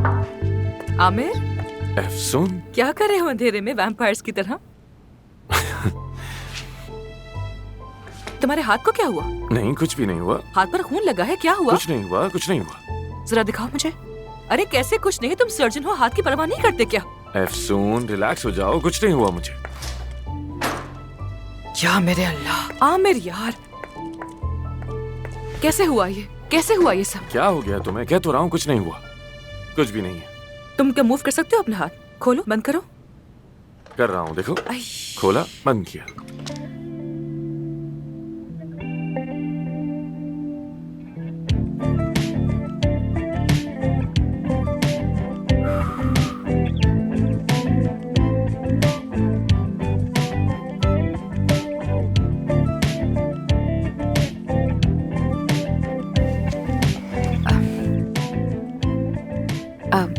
आमिर, अफसून, क्या कर रहे हो अंधेरे में वैम्पायर्स की तरह? तुम्हारे हाथ को क्या हुआ? नहीं, कुछ भी नहीं हुआ। हाथ पर खून लगा है, क्या हुआ? कुछ नहीं हुआ, कुछ नहीं हुआ। जरा दिखाओ मुझे। अरे कैसे कुछ नहीं? तुम सर्जन हो, हाथ की परवाह नहीं करते क्या? अफसून, रिलैक्स हो जाओ, कुछ नहीं हुआ मुझे। या मेरे अल्लाह, आमिर यार, कैसे हुआ ये? कैसे हुआ ये सब? क्या हो गया तुम्हें? कह तो रहा हूँ कुछ नहीं हुआ, कुछ भी नहीं है। तुम क्या मूव कर सकते हो अपना हाथ? खोलो, बंद करो। कर रहा हूँ, देखो। आई। खोला, बंद किया।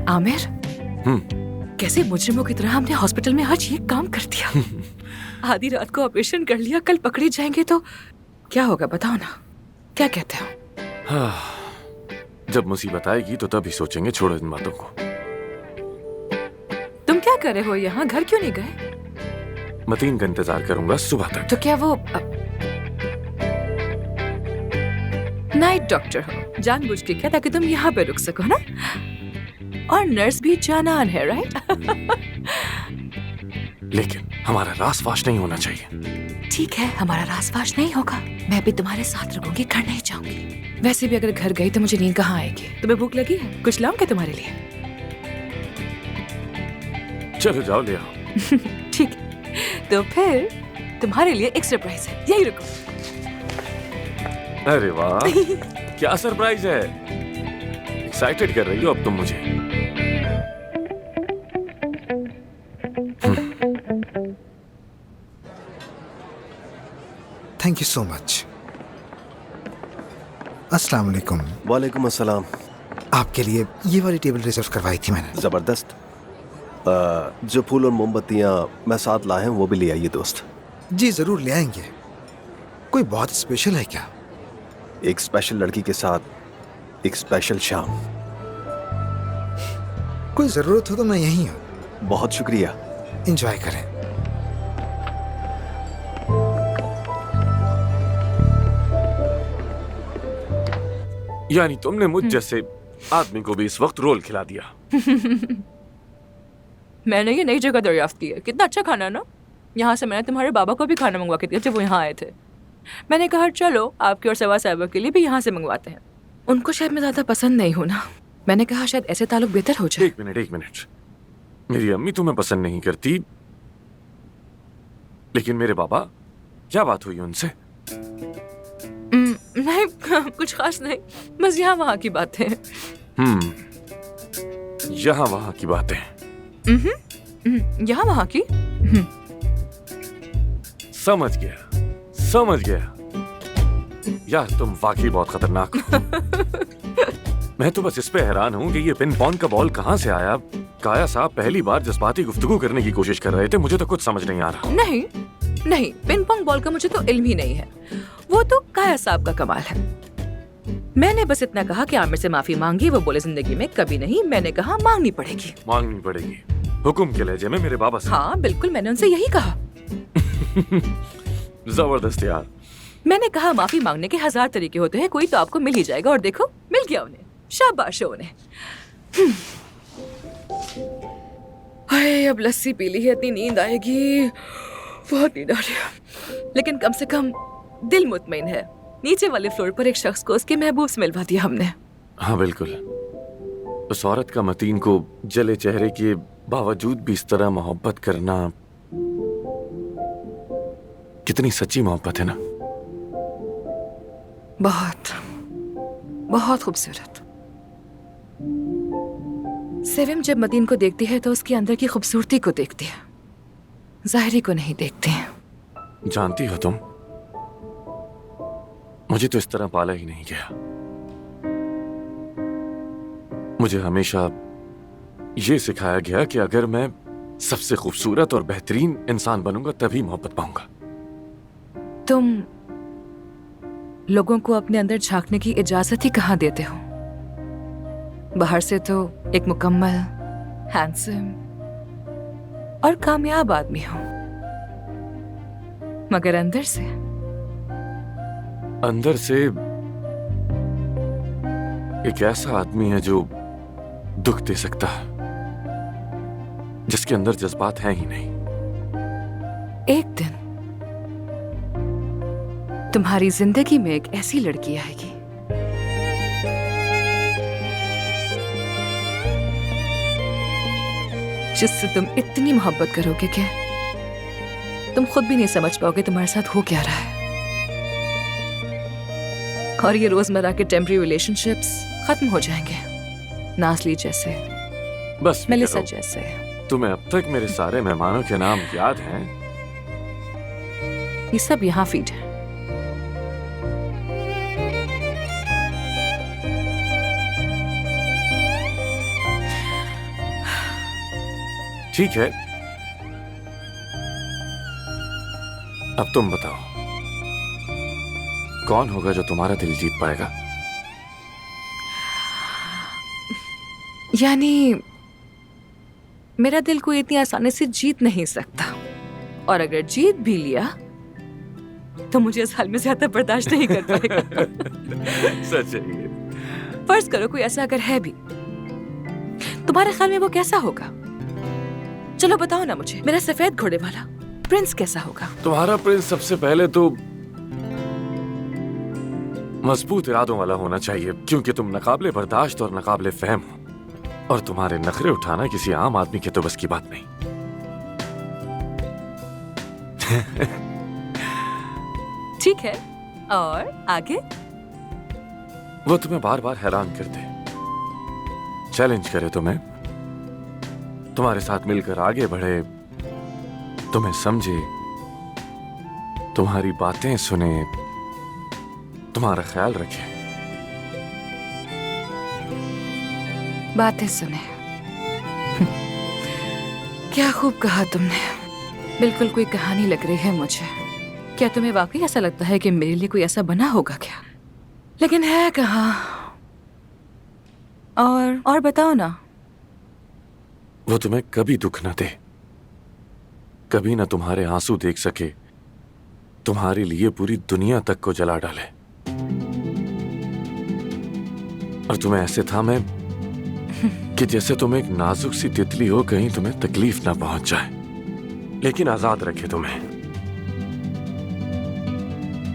आमिर, कैसे मुजरिमों की तरह हमने हॉस्पिटल में आज ये काम कर दिया। आधी रात को ऑपरेशन कर लिया, कल पकड़े जाएंगे तो क्या होगा बताओ ना, क्या कहते हो? जब मुसीबत आएगी तो तभी सोचेंगे, छोड़ो इन बातों को। तुम क्या कर रहे हो यहाँ? घर क्यों नहीं गए? मतीन का इंतजार करूंगा सुबह तक। तो क्या वो नाइट डॉक्टर हो जानबूझ के क्या, ताकि तुम यहाँ पे रुक सको ना? और नर्स भी जानान है, राइट? लेकिन हमारा रास-फाश नहीं होना चाहिए। ठीक है, हमारा रास-फाश नहीं होगा। मैं भी तुम्हारे साथ रुकूंगी, घर नहीं जाऊंगी। वैसे भी अगर घर गई तो मुझे नींद कहाँ आएगी? तुम्हें भूख लगी है? कुछ लाऊं क्या तुम्हारे लिए? चलो जाओ, ले आओ। ठीक है, तो फिर तुम्हारे लिए एक सरप्राइज है, यही रुको। अरे वाह, क्या सरप्राइज है! एक्साइटेड कर रही हो अब तुम मुझे। Thank you so much. अस्सलाम वालेकुम। वालेकुम अस्सलाम। आपके लिए ये वाली टेबल रिजर्व करवाई थी मैंने। ज़बरदस्त। जो फूल और मोमबत्तियाँ मैं साथ लाए हैं वो भी ले आइए दोस्त। जी ज़रूर ले आएंगे। कोई बहुत स्पेशल है क्या? एक स्पेशल लड़की के साथ एक स्पेशल शाम। कोई ज़रूरत हो तो मैं यहीं हूँ। बहुत शुक्रिया। एंजॉय करें। यानी तुमने मुझ जैसे आदमी को भी इस वक्त रोल खिला दिया। मैंने ये नई जगह दरियाफ्त की है, कितना अच्छा खाना ना। यहाँ से मैंने तुम्हारे बाबा को भी खाना मंगवा के दिया जब वो यहाँ आए थे। मैंने कहा चलो आपकी और सवा साहिबा के लिए भी यहाँ से मंगवाते हैं। उनको शायद मैं ज्यादा पसंद नहीं हूँ ना। मैंने कहा शायद ऐसे ताल्लुक बेहतर हो जाए। एक मिनट। मेरी अम्मी तुम्हें पसंद नहीं करती, लेकिन मेरे बाबा, क्या बात हुई उनसे? नहीं, कुछ खास नहीं, बस यहाँ वहाँ की बातें। यहाँ वहाँ की बातें। यहाँ वहाँ की। समझ गया। यार तुम वाकई बहुत खतरनाक हो। मैं तो बस इस पे हैरान हूँ कि ये पिन पॉन्ग का बॉल कहाँ से आया। काया साहब पहली बार जज्बाती गुफ्तगू करने की कोशिश कर रहे थे, मुझे तो कुछ समझ नहीं आ रहा। नहीं, पिन पॉन्ग बॉल का मुझे तो इल्म ही नहीं है। वो तो काया साहब का कमाल है। मैंने बस इतना कहा कि आमिर से माफी मांगी, वो बोले जिंदगी में कभी नहीं। मैंने कहा मांगनी पड़ेगी। हुक्म के लहजे में मेरे बाबा से। हाँ बिल्कुल, मैंने उनसे यही कहा। जबरदस्त यार। मैंने कहा माफी मांगने के 1000 तरीके होते हैं, कोई तो आपको मिल ही जाएगा। और देखो मिल गया उन्हें, शाबाश है उन्हें। हाय, अब लस्सी पी ली है, इतनी नींद आएगी, बहुत नींद आ रही है। लेकिन कम से कम दिल मुतमईन है। नीचे वाले फ्लोर पर एक शख्स को उसके महबूब से मिलवा दिया हमने। हाँ बिल्कुल। उस औरत का मतीन को जले चेहरे के बावजूद भी इस तरह मोहब्बत करना, कितनी सच्ची मोहब्बत है ना। बहुत खूबसूरत। सेविम जब मतीन को देखती है तो उसके अंदर की खूबसूरती को देखती है, ज़ाहिरी को नहीं देखती है। जानती हो तुम, मुझे तो इस तरह पाला ही नहीं गया। मुझे हमेशा ये सिखाया गया कि अगर मैं सबसे खूबसूरत और बेहतरीन इंसान बनूंगा तभी मोहब्बत पाऊंगा। तुम लोगों को अपने अंदर झांकने की इजाजत ही कहाँ देते हो? बाहर से तो एक मुकम्मल, हैंडसम और कामयाब आदमी हो, मगर अंदर से एक ऐसा आदमी है जो दुख दे सकता है, जिसके अंदर जज्बात हैं ही नहीं। एक दिन तुम्हारी जिंदगी में एक ऐसी लड़की आएगी जिससे तुम इतनी मोहब्बत करोगे कि तुम खुद भी नहीं समझ पाओगे तुम्हारे साथ हो क्या रहा है। और ये रोजमर्रा के टेम्पररी रिलेशनशिप्स खत्म हो जाएंगे, नासली जैसे, बस मेलिसा करो। जैसे। तुम्हें अब तक मेरे सारे मेहमानों के नाम याद हैं? ये सब यहाँ फीड है। ठीक है, अब तुम बताओ, कौन होगा जो तुम्हारा दिल जीत पाएगा? यानी मेरा दिल कोई इतनी आसानी से जीत नहीं सकता, और अगर जीत भी लिया तो मुझे इस हाल में ज्यादा बर्दाश्त नहीं कर पाएगा। सच है ये। फर्ज करो कोई ऐसा अगर है भी, तुम्हारे ख्याल में वो कैसा होगा? चलो बताओ ना मुझे, मेरा सफेद घोड़े वाला प्रिंस कैसा होगा? तुम्हारा प्रिंस सबसे पहले तो मजबूत इरादों वाला होना चाहिए, क्योंकि तुम नकाबले बर्दाश्त और नकाबले फहम हो, और तुम्हारे नखरे उठाना किसी आम आदमी के तो बस की बात नहीं। ठीक है, और आगे? वो तुम्हें बार बार हैरान कर दे, चैलेंज करे तुम्हें, तुम्हारे साथ मिलकर आगे बढ़े, तुम्हें समझे, तुम्हारी बातें सुने, तुम्हारा ख्याल रखे। बातें सुने। क्या खूब कहा तुमने, बिल्कुल कोई कहानी लग रही है मुझे। क्या तुम्हें वाकई ऐसा लगता है कि मेरे लिए कोई ऐसा बना होगा क्या? लेकिन है कहाँ? और बताओ ना। वो तुम्हें कभी दुख न दे, कभी ना तुम्हारे आंसू देख सके, तुम्हारे लिए पूरी दुनिया तक को जला डाले, और तुम्हें ऐसे थामे कि जैसे तुम एक नाजुक सी तितली हो, कहीं तुम्हें तकलीफ ना पहुंच जाए, लेकिन आजाद रखे तुम्हें।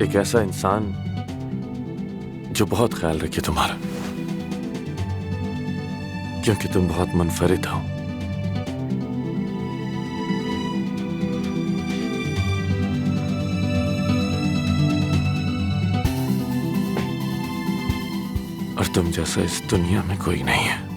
एक ऐसा इंसान जो बहुत ख्याल रखे तुम्हारा, क्योंकि तुम बहुत मुनफरिद हो। और तुम जैसा इस दुनिया में कोई नहीं है।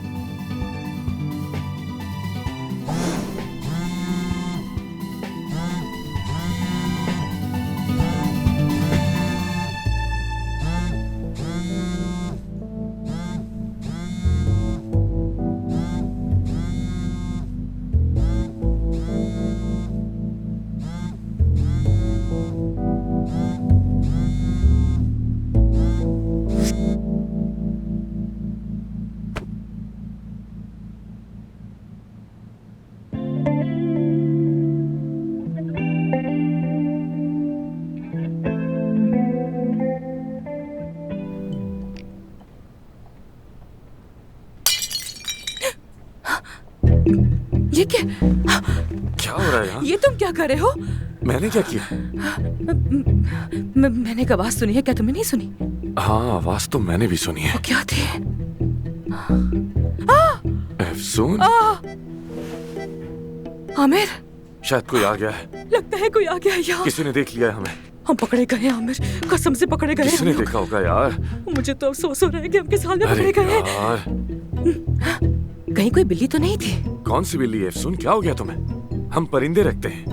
ये क्या? क्या हो रहा है यहाँ? ये तुम क्या कर रहे हो? मैंने क्या किया? मैंने एक आवाज सुनी है, क्या तुमने नहीं सुनी? हाँ, आवाज तो मैंने भी सुनी है। वो क्या थे? अफसून? आमिर, शायद कोई आ गया है। लगता है कोई आ गया है यहाँ। किसी ने देख लिया है हमें। हम पकड़े गए हैं आमिर, कसम से पकड़े गए हैं किसने हम लोग। देखा होगा यार? मुझे तो अफसोस हो रहा है कि हम किस हाल में अरे पकड़े गए हैं। यार, कहीं कोई बिल्ली तो नहीं थी? कौन सी बिल्ली है अफसून? क्या हो गया तुम्हें? हम परिंदे रखते हैं।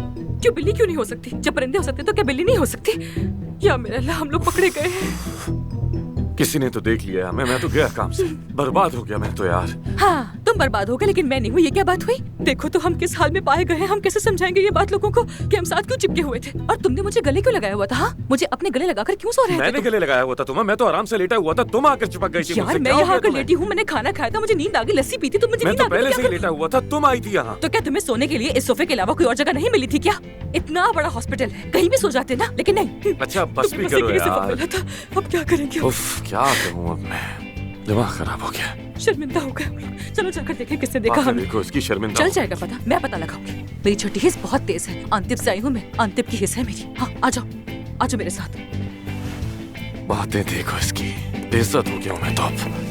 क्यों बिल्ली क्यों नहीं हो सकती? जब परिंदे हो सकते तो क्या बिल्ली नहीं हो सकती? या मेरा अल्लाह, हम लोग पकड़े गए हैं। किसी ने तो देख लिया हमें। मैं तो गया काम से, बर्बाद हो गया मैं तो यार। हाँ, तुम बर्बाद हो गए लेकिन मैं नहीं हुई, ये क्या बात हुई? देखो तो हम किस हाल में पाए गए हैं, हम कैसे समझाएंगे ये बात लोगों को कि हम साथ क्यों चिपके हुए थे? और तुमने मुझे गले क्यों लगाया हुआ था? हाँ? मुझे अपने गले लगाकर क्यों सो रहे थे मैंने तुम? गले लगाया हुआ था तुम्हें, मैं तो आराम से लेटा हुआ था, तुम आकर चिपक गई थी यार मुझसे। मैं क्या हो यहाँ गया आकर तुम्हें? लेटी हूँ, मैंने खाना खाया था, मुझे नींद आ गई, लस्सी पी थी, तो मुझे मैं नींद तो आ गई, पहले क्या से ही करूं? लेटा हुआ था, तुम आई थी यहाँ। तो क्या तुम्हें सोने के लिए इस सोफे के अलावा कोई और जगह नहीं मिली थी क्या? इतना बड़ा हॉस्पिटल है, कहीं भी सो जाते ना, लेकिन नहीं। अच्छा बस भी तुमसे करो किसी से यार। मिला था, अब क्या करेंगे? उफ, क्या करूं अब मैं, दिमाग खराब हो गया। शर्मिंदा हो गए हम लोग। चलो जाकर देखें किसने देखा आके हमें। देखो इसकी शर्मिंदा चल हो। जाएगा पता, मैं पता लगाऊंगी। मेरी छठी हिस्स बहुत तेज है, अंतिम से आई हूँ मैं, अंतिम की हिस्स है मेरी। हाँ आ जाओ, आ जाओ मेरे साथ। बातें देखो इसकी, बेइज्जत हो गया हूं मैं तो अब।